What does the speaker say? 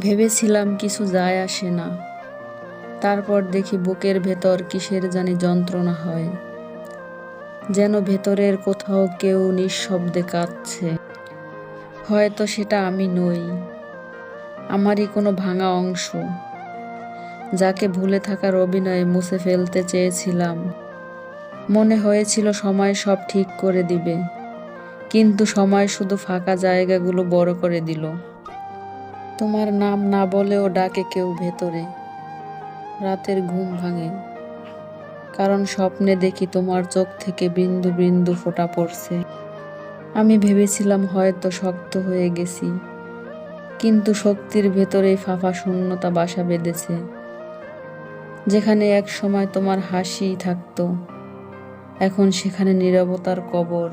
ভেবেছিলাম কিছু যায় আসে না, তারপর দেখি বুকের ভেতর কিসের জানি যন্ত্রণা হয়, যেন ভেতরের কোথাও কেউ নিঃশব্দে কাঁদছে। হয়তো সেটা আমি নই, আমারই কোনো ভাঙা অংশ, যাকে ভুলে থাকার অভিনয়ে মুছে ফেলতে চেয়েছিলাম। মনে হয়েছিল সময় সব ঠিক করে দিবে, কিন্তু সময় শুধু ফাঁকা জায়গাগুলো বড় করে দিল। তোমার নাম না বলেও ডাকে কেউ ভেতরে, রাতের ঘুম ভাঙে, কারণ স্বপ্নে দেখি তোমার চোখ থেকে বিন্দু বিন্দু ফোঁটা পড়ছে। আমি ভেবেছিলাম হয়তো শক্ত হয়ে গেছি, কিন্তু শক্তির ভেতরেই ফাঁপা শূন্যতা বাসা বেঁধেছে, যেখানে এক সময় তোমার হাসি থাকতো, এখন সেখানে নীরবতার কবর।